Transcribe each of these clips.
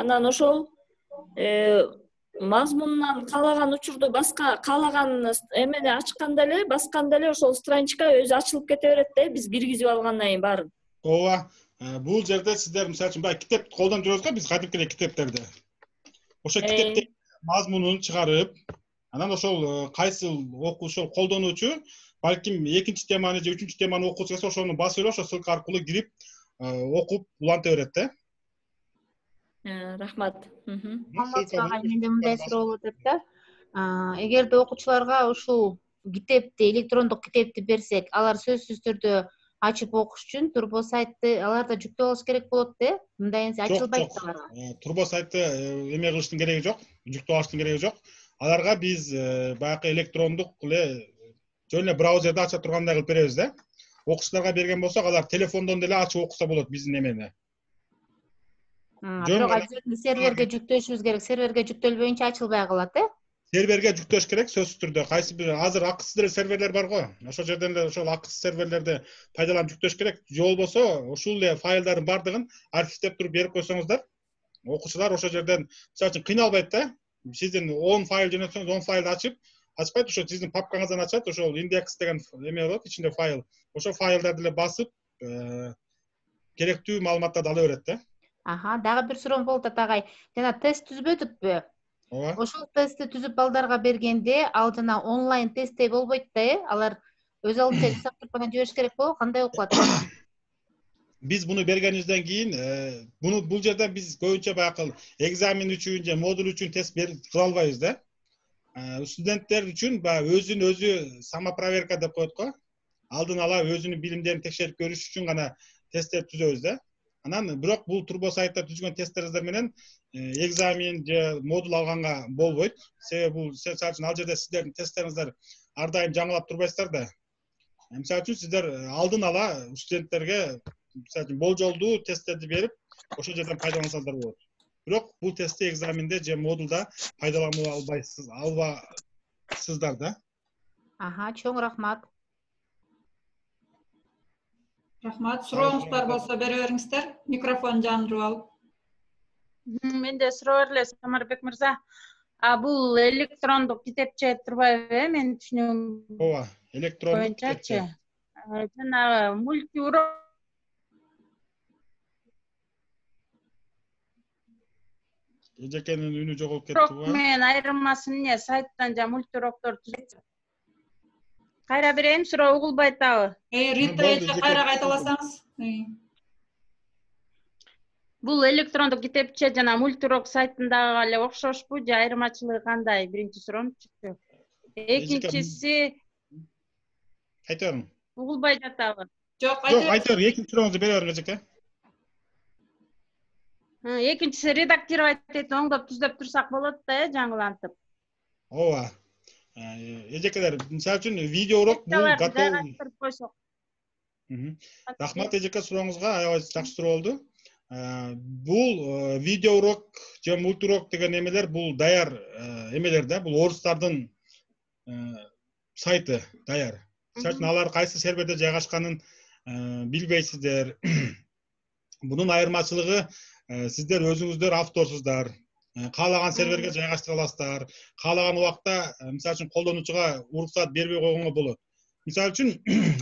Анан ошол мазмунунан каалаган учурду каалаган эмени ачканда эле, басканда эле ошол страничка өзү ачылып кете берет да, биз киргизип алгандан кийин баарын. Ооба. Бул жерде сиздер мисалы үчүн баягы китеп колдонуп жүрөбүз го, биз кадимки эле китептерди. Ошо китептин мазмунун чыгарып, анан ошол кайсы ошол колдонуучу балким экинчи теманы же үчүнчү теманы окуучу келсе, ошону басып эле ошо ссылка аркылуу кирип окуп уланта берет да. Рахмат. Менде мындай суроо болуп атат да. Эгерде окуучуларга ушул китепти, электрондук китепти берсек, алар сөзсүз түрдө ачып окуш үчүн турбо сайтты аларда жүктөп алыш керек болот да. Мындай ачылбайт да аларга. Турбо сайтты эме кылыштын кереги жок, жүктөп алыштын кереги жок. Аларга биз баягы электрондук эле жөн эле браузерде ача тургандай кылып беребиз да. Окуучуларга берген болсок, алар телефондон деле ачып окуса болот биздин эмени. Бирок обязательно серверге жүктөшүбүз керек. Серверге жүктөлбөйүнчө ачылбай калат, Серверге жүктөш керек сөзсүз түрдө. Кайсы бир азыр акысыз деле серверлер бар го. Ошол жерден эле ошол акысыз серверлерди пайдаланып жүктөш керек. Же болбосо ушул эле файлдардын бардыгын архивдеп туруп берип койсоңуздар, окуучулар ошол жерден мисалы үчүн кыйналбайт да. Сиздин 10 файл жөнөтсөңүз, 10 файлды ачпайт, ошо сиздин папкаңыздан ачат, ошол индекс деген эме болот, ичинде файл. Ошол файлдарды эле басып, керектүү маалыматтарды ала берет да. Дагы бир суроом болуп атат агай. Жана тест түзбөдүкпү? Ооба. Ошол тестти түзүп балдарга бергенде, ал жана онлайн тесттей болбойт да, алар өз алдынча жасап гана жибериш керек болобу? Кандай окулат? Биз буну бергенибизден кийин, бул жерде биз көбүнчө баягы экзамен үчүн же модуль үчүн тест кыла албайбыз да. Студенттер үчүн баягы өзүн өзү самопроверка деп коет го. Алдын ала өзүнүн билимдерин текшерип көрүш үчүн гана тесттер түзөбүз да. Анан бирок бул турбо сайтта түзгөн тесттериңиздер менен экзамен же модуль алганга болбойт. Себеби бул мисалы үчүн ал жерде сиздердин тесттериңиздер ар дайым жаңылап турбайсыздар да. Мисалы үчүн сиздер алдын ала студенттерге мисалы үчүн болжолдуу тесттерди берип, ошол жерден пайдалансаңыздар болот. Бирок бул тестти экзаменде же модулда пайдалана албайсыздар да. Чоң рахмат. Рахмат. Сурооңуздар болсо бере бериңиздер. Микрофон жандырып алып. Менде суроо эле, Самарбек мырза. Бул электрондук китепче турбайбы, менин түшүнүгүм? Ооба, электрондук китепче. Жана мультиурок Эжекенин үнү жоголуп кетти. Мен айырмасы эмне? Сайттан жа мультиуроктор түзөт. Кайра берейин, суроо угулбайт дагы. Рита эже кайра кайталасаңыз. Бул электрондук китепче жана мультиурок сайтындагы эле окшошпу же айырмачылыгы кандай? Биринчи суроомчу. Экинчиси айта бериң. Угулбай жатабы? Жок, айта бериң. Экинчи сурооңузду бере бериң, Эжеке. Экинчиси редактировать этип оңдоп түздөп турсак болот да, жаңылантып. Ооба. Эжекелер, мисалы үчүн видеоурок бул готов. Рахмат Эжеке сурооңузга, аябай жакшы суроо болду. Бул видеоурок же мультиурок деген эмелер бул даяр эмелер да, бул орустардын сайты даяр. Мисалы үчүн алар кайсы серверде жайгашканын билбейсиздер. Бунун айырмачылыгы сиздер өзүңүздөр авторсуздар. Каалаган серверге жайгаштыра аласыздар. Каалаган убакта мисалы үчүн колдонуучуга уруксаат бербей койгонго болот. Мисалы үчүн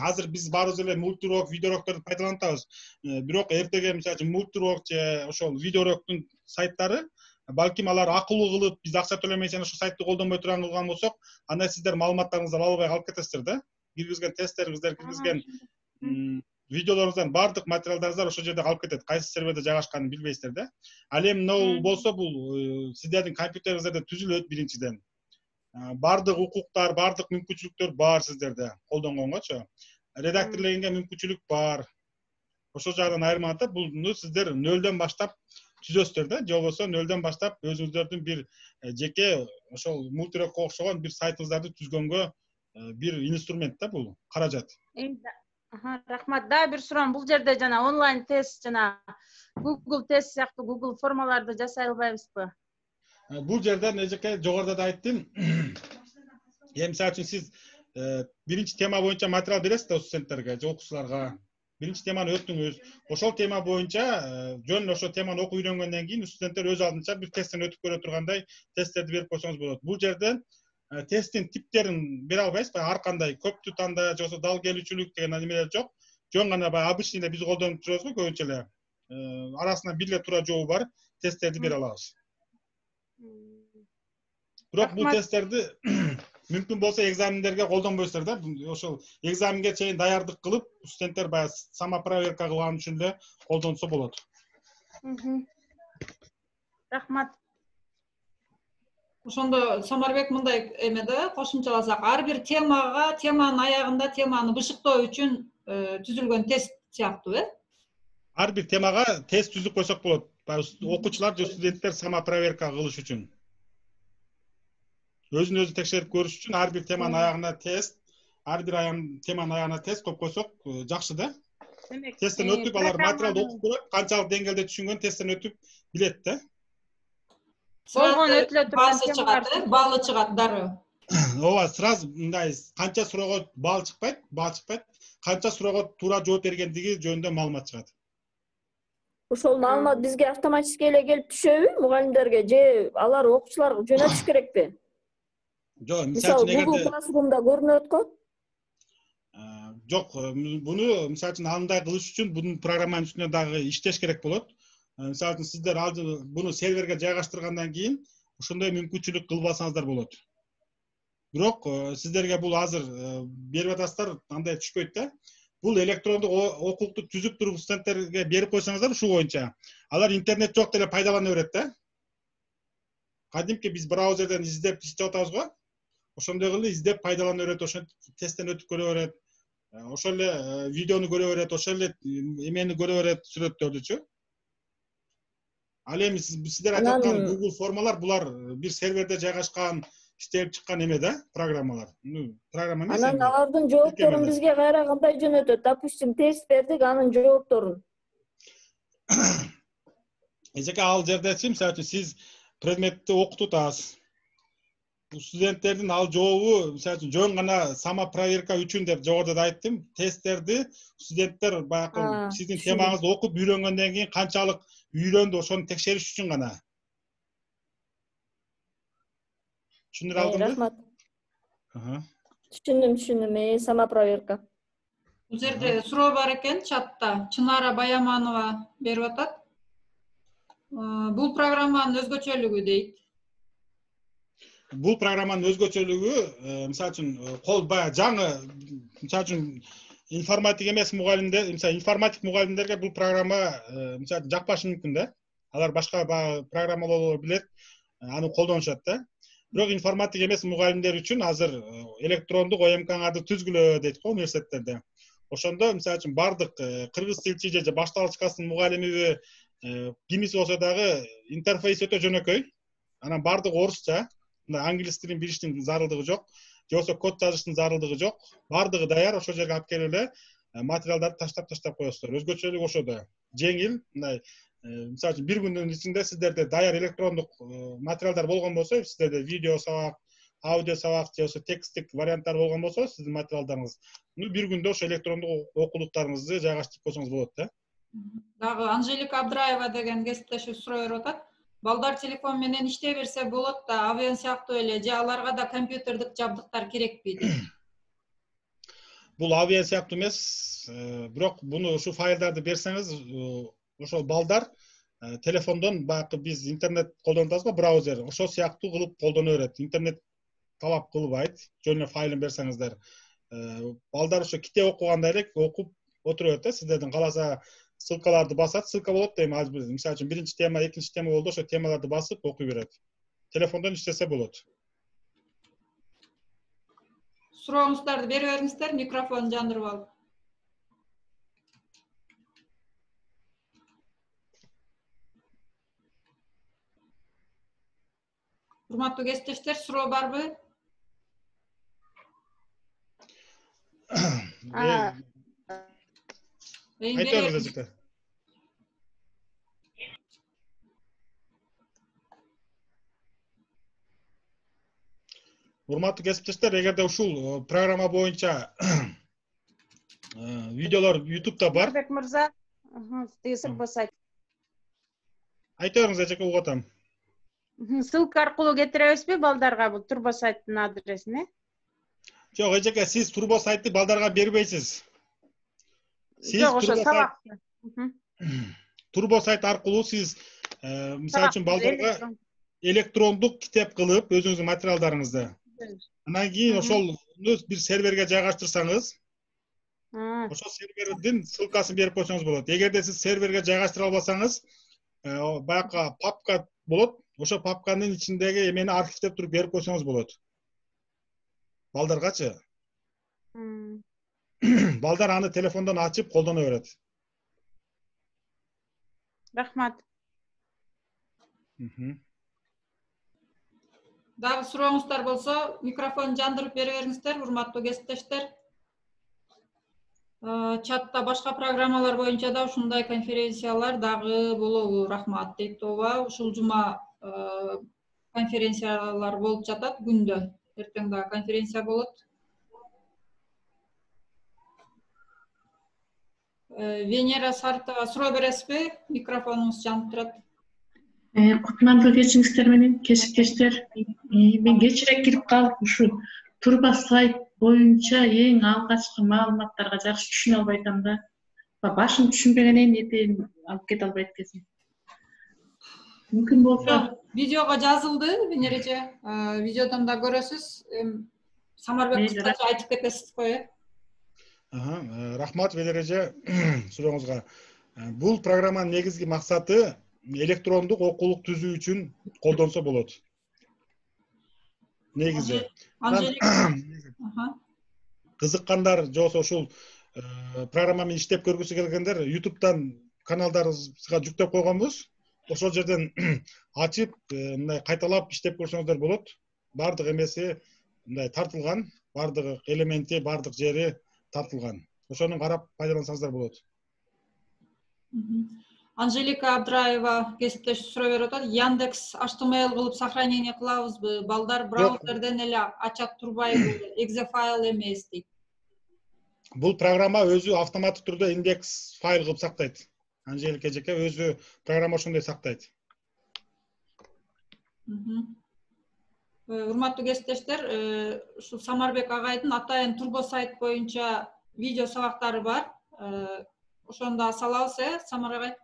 азыр биз баарыбыз эле мультиурок, видеорокторду пайдаланабыз. Бирок эртеге мисалы үчүн мультиурок же ошол видеороктун сайттары балким алар акылуу кылып, биз акча төлөмөйсүн ошол сайтты колдонбой турган кылган болсок, анда сиздер маалыматтарыңызды ала албай калып кетесиздер да. Киргизген тесттериңиздер, киргизген видеолорыңуздан бардык материалдарыңыздар ошол жерде калып кетет. Кайсы серверде жайгашканын билбейсиздер да. Ал эми мынау болсо бул сиздердин компьютериңиздерде түзүлөт биринчиден. Бардык укуктар, бардык мүмкүнчүлүктөр бар сиздерде колдонгонгочу. Редакторлегенге мүмкүнчүлүк бар. Ошол жагынан айырмаланат. Буну сиздер нөлдөн баштап түзөсүздөр да, же болбосо нөлдөн баштап өзүңүздөрдүн бир жеке ошол мультирокко окшогон бир сайтыңыздарды түзгөнгө бир инструмент да бул, каражат. Рахмат. Дагы бир суроом, бул жерде жана онлайн тест жана Google тест сыяктуу Google формаларды жасай албайбызбы? Бул жерден Эжеке жогоруда да айттым. Мисалы үчүн сиз биринчи тема боюнча материал бересиз да студенттерге же окуучуларга. Биринчи теманы өттүңүз. Ошол тема боюнча жөн ошо теманы окуп үйрөнгөндөн кийин студенттер өз алдынча бир тесттен өтүп көрө тургандай тесттерди берип койсоңуз болот. Бул жерден тесттин типтерин бере албайбыз. Ар кандай көптү танда же болбосо дал келүүчүлүк деген немелер жок. Жөн гана баягы обычный эле биз колдонуп жүрөбүз го көбүнчө эле. Арасынан бир эле туура жообу бар тесттерди бере алабыз. Бирок бул тесттерди мүмкүн болсо экзамендерге колдонбойсуздар да. Ошол экзаменге чейин даярдык кылып, студенттер баягы самопроверка кылган үчүн эле колдонсо болот. Рахмат. Ошондо Самарбек мындай эмеде кошумчаласак, ар бир темага, теманын аягында теманы бышыктоо үчүн түзүлгөн тест сыяктуу, Ар бир темага тест түзүп койсок болот. Окуучулар же студенттер самопроверка кылыш үчүн. Өзүн өзү текшерип көрүш үчүн ар бир теманын аягына тест, ар бир теманын аягына тест коюп койсок жакшы да. Тесттен өтүп алар материалды окуп көрөт, канчалык деңгээлде түшүнгөн тесттен өтүп билет да. Болгон өтүлө турган баллы чыгат дароо. Ооба, сразу мындай канча суроого балл чыкпайт, канча суроого туура жооп бергендиги жөнүндө маалымат чыгат. Ошол маалымат бизге автоматически эле келип түшөбү мугалимдерге же алар окуучуларга жөнөтүш керекпи? Жок, мисалы Google Classroom'да көрүнөт го? Жок, буну мисалы үчүн андай кылыш үчүн бунун программанын үстүнө дагы иштеш керек болот. Мисалы үчүн сиздер буну серверге жайгаштыргандан кийин ошондой мүмкүнчүлүк кылбасаңыздар болот. Бирок сиздерге бул азыр берип атасыздар, андай түшпөйт да. Бул электрондук окукту түзүп туруп студенттерге берип койсоңуздар ушул боюнча, алар интернет жок деле пайдалана берет да. Кадимки биз браузерден издеп иштеп атабыз го. Ошондой кылып издеп пайдалана берет, ошо тесттен өтүп көрө берет. Ошол эле видеону көрө берет, ошол эле эмени көрө берет, сүрөттөрдүчү. Ал эми сиздер айтып аткан Google формалар булар бир серверде жайгашкан, иштелип чыккан эме да, программалар. Программа эмес. Анан алардын жоопторун бизге кайра кандай жөнөтөт? Допустим, тест бердик, анын жоопторун. Эжеке ал жердечи, мисалы үчүн сиз предметти окутуп атасыз. Студенттердин ал жообу, мисалы үчүн жөн гана самопроверка үчүн деп жогоруда да айттым. Тесттерди студенттер баягы сиздин темаңызды окуп үйрөнгөндөн кийин канчалык үйрөндү, ошону текшериш үчүн гана. Түшүндүрө алдыңбы? Рахмат. Түшүндүм, самопроверка. Бул жерде суроо бар экен чатта. Чынара Баяманова берип атат. Бул программанын өзгөчөлүгү дейт. Бул программанын өзгөчөлүгү, мисалы үчүн, кол баягы жаңы, мисалы үчүн информатик эмес мугалимдер, мисалы информатик мугалимдерге бул программа мисалы жакпашы мүмкүн да. Алар башка программаларды билет, аны колдонушат да. Бирок информатик эмес мугалимдер үчүн азыр электрондук ОМКңарды түзгүлө дейт го университеттерде. Ошондо мисалы үчүн бардык кыргыз тилчи же башталгычкасынын мугалимиби кимиси болсо дагы интерфейс өтө жөнөкөй. Анан бардык орусча, англис тилин билиштин зарылдыгы жок, же болбосо код жазыштын зарылдыгы жок. Бардыгы даяр, ошол жерге алып келип эле материалдарды таштап коесуздар. Өзгөчөлүгү ошодо. Жеңил, мындай мисалы үчүн бир күндүн ичинде сиздерде даяр электрондук материалдар болгон болсо, сиздерде видео сабак, аудио сабак же болбосо текстик варианттар болгон болсо, сиздин материалдарыңыз, бир күндө ошо электрондук окуулуктарыңызды жайгаштырып койсоңуз болот да. Дагы Анжелика Абдраева деген кесиптешибиз суроо берип атат. Балдар телефон менен иштей берсе болот да, Авен сыяктуу эле, же аларга да компьютердик жабдыктар керекпи дейт. Бул Авен сыяктуу эмес, бирок буну ушу файлдарды берсеңиз, ошол балдар телефондон баягы биз интернет колдонуп атабыз го, браузер, ошол сыяктуу кылып колдоно берет. Интернет талап кылбайт, жөн эле файлын берсеңиздер. Балдар ошо китеп окугандай эле окуп отура берет да, сиздердин кааласа ссылкаларды басат, ссылка болот дейм азыр. Мисалы үчүн биринчи тема, экинчи тема болду, ошо темаларды басып окуй берет. Телефондон иштесе болот. Сурооңуздарды бере бериңиздер, микрофон жандырып алып. Урматтуу кесиптештер, суроо барбы? Айтыңыз эжеке. Урматтуу кесиптештер, эгерде ушул программа боюнча Videolar YouTube'da бар. Самарбек мырза, тиги Сурбо сайт. Айта бериңиз, эжеке угуп атам. Ссылка аркылуу кетиребизби балдарга бул Турбо сайттын адресине? Жок, эжеке, сиз Турбо сайтты балдарга бербейсиз. Сиз Жок, ошо сабак. Турбо сайт аркылуу сиз мисалы үчүн балдарга электрондук китеп кылып өзүңүздүн материалдарыңызды. Андан кийин ошол бир серверге жайгаштырсаңыз, ошол сервердин ссылкасын берип койсоңуз болот. Эгерде сиз серверге жайгаштыра албасаңыз, баягы папка болот. Ошо папканын ичиндеги эмени архивдеп туруп берип койсоңуз болот. Балдаргачы. Балдар аны телефондон ачып колдоно берет. Рахмат. Дагы сурооңуздар болсо, микрофон жандырып бере бериңиздер, урматтуу кесиптештер. Чатта башка программалар боюнча да ушундай конференциялар дагы болобу? Рахмат дейт Ооба. Ушул жума конференциялар болуп жатат күндө. Эртең дагы конференция болот. Венера Сартова, суроо бересизби? Микрофонуңуз жанып турат. Кутмандуу кечиңиздер менен кесиптештер. Мен кечирээк кирип калып ушу Турбо сайт боюнча эң алгачкы маалыматтарга жакшы түшүнө албай атам да. Башым түшүнбөгөнөн этин алып кете албайт экенсиң. Мүмкүн болсо Видеого жазылды, Венереже. Видеодон да көрөсүз. Самарбек кыскача айтып кетесиз го, Рахмат, Венереже, сурооңузга. Бул программанын негизги максаты электрондук окуулук түзүү үчүн колдонсо болот. Негизи. Кызыккандар же болбосо ушул программа менен иштеп көргүсү келгендер YouTube'дан каналдарыбызга жүктөп койгонбуз. Ошол жерден ачып, мындай кайталап иштеп көрсөңүздөр болот. Бардык эмеси мындай тартылган, бардык элементи, бардык жери тартылган. Ошону карап пайдалансаңыздар болот. Анжелика Абдраева кесиптеш суроо берип атат. Яндекс HTML кылып сохранение кылабызбы? Балдар браузерден эле ачат турбайбы? Exe файл эмес дейт. Бул программа өзү автоматтык түрдө индекс файл кылып сактайт. Анжелика эжеке өзү программа ошондой сактайт. Урматтуу кесиптештер, ушу Самарбек агайдын атайын Турбо сайт боюнча видео сабактары бар. Ошондо салабыз, Самар агай?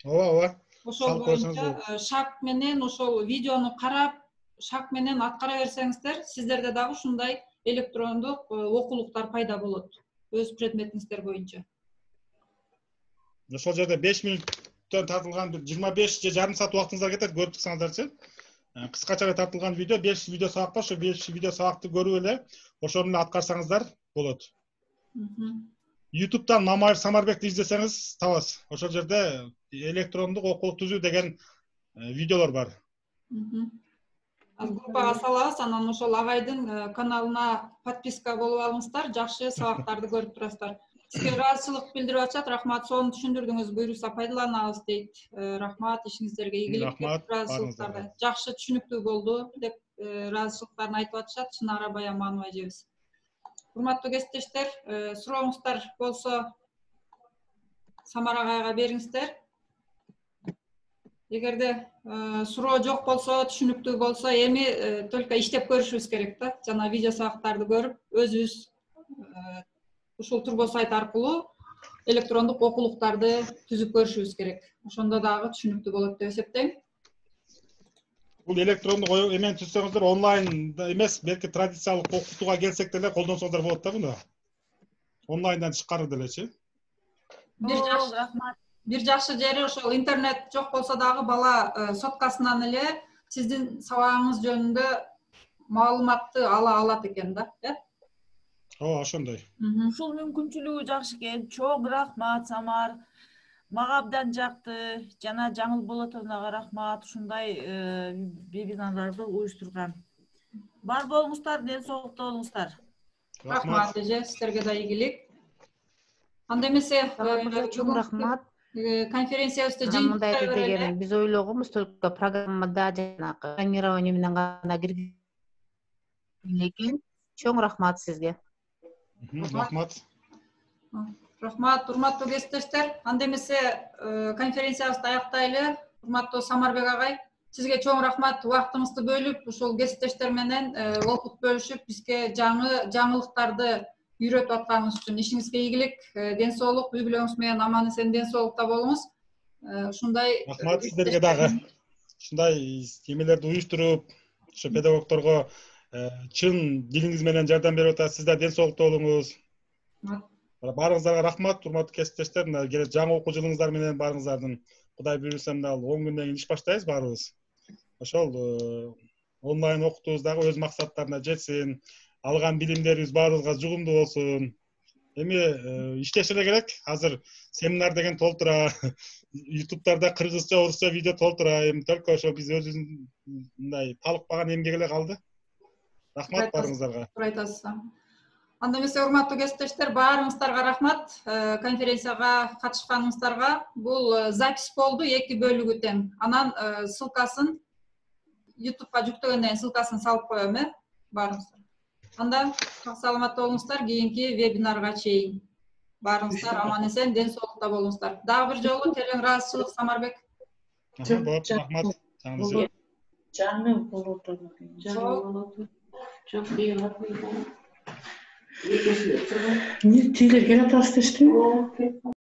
Ооба. Ошол боюнча шаг менен ошол видеону карап, шаг менен аткара берсеңиздер, сиздерде дагы ушундай электрондук окуулуктар пайда болот. Өз предметиңиздер боюнча. Ошол жерде 5 мүнөттөн тартылган 25 же жарым саат убактыңыздар кетет, көрүп чыксаңыздарчы. Кыскача тартылган видео 5 видео сабак бар, ошо 5 видео сабакты көрүп эле ошону аткарсаңыздар болот. YouTube'дан Мамаев Самарбекти издесеңиз табасыз. Ошол жерде электрондук окуулук түзүү деген видеолор бар. Группага салабыз, анан ошол агайдын каналына подписка болуп алыңыздар, жакшы сабактарды көрүп турасыздар. Сизге ыраазычылык билдирип атышат. Рахмат, сону түшүндүрдүңүз, буйруса пайдаланабыз дейт. Рахмат, ишиңиздерге ийгилик. Ыраазычылыктарды жакшы түшүнүктүү болду деп ыраазычылыктарын айтып атышат. Чынара Баяманова эжебиз. Урматтуу кесиптештер, сурооңуздар болсо Самар агайга бериңиздер. Эгерде суроо жок болсо, түшүнүктүү болсо, эми только иштеп көрүшүбүз керек да. Жана видео сабактарды көрүп, өзүбүз ушул Турбо сайт аркылуу электрондук окуулуктарды түзүп көрүшүбүз керек. Ошондо дагы түшүнүктүү болот деп эсептейм. Бул электрондук эмен түзсөңүздөр онлайн эмес, белки традициялык окутууга келсек деле колдонсоңуздар болот да муну. Онлайндан тышкары делечи. Бир жакшы жери ошол интернет жок болсо дагы бала соткасынан эле сиздин сабагыңыз жөнүндө маалыматты ала алат экен да, Ооба, ошондой. Ушул мүмкүнчүлүгү жакшы экен. Чоң рахмат, Самар. Мага абдан жакты. Жана Жаңыл Болотовнага рахмат. Ушундай вебинарларды уюштурган. Бар болуңуздар, ден соолукта болуңуздар. Рахмат эже, сиздерге да ийгилик. Анда эмесе, чоң рахмат. Конференциябызды мындай дегеним, биз ойлогонбуз только программада жана программирование менен гана киргизген экен. Чоң рахмат сизге. Рахмат. Рахмат, урматтуу кесиптештер. Анда эмесе конференциябызды аяктайлы. Урматтуу Самарбек агай, сизге чоң рахмат, убактыңызды бөлүп, ушул кесиптештер менен опыт бөлүшүп, бизге жаңылыктарды үйрөтүп атканыңыз үчүн ишиңизге ийгилик, ден соолук, үй бүлөңүз менен аман эсен ден соолукта болуңуз. Ушундай рахмат сиздерге дагы. Ушундай эмелерди уюштуруп, ошо педагогдорго чын дилиңиз менен жардам берип атасыз. Сиз да ден соолукта болуңуз. Баарыңыздарга рахмат, урматтуу кесиптештер. Жаңы окуу жылыңыздар менен баарыңыздардын. Кудай буйруса мына 10 күндөн кийин иш баштайбыз баарыбыз. Ошол онлайн окутуубуз дагы өз максаттарына жетсин. Алган билимдерибиз баарыбызга жугумдуу болсун. Эми иштеш эле керек. Азыр семинар деген толтура. YouTube'дарда кыргызча, орусча видео толтура. Эми только ошо биз өзүбүздүн мындай талыкпаган эмгек эле калды. Рахмат баарыңыздарга. Туура айтасыз. Анда эмесе урматтуу кесиптештер, баарыңыздарга рахмат. Конференцияга катышканыңыздарга. Бул запись болду 2 бөлүгү тең. Анан ссылкасын YouTube'га жүктөгөндөн ссылкасын салып коем, баарыңыздар. Анда саламатта болуңуздар, кийинки вебинарга чейин. Баарыңыздар аман эсен, ден соолукта болуңуздар. Дагы бир жолу терең ыраазычылык, Самарбек. Болот, рахмат. Жаңы болот. Жок, тийилер келе атасыз дештиби?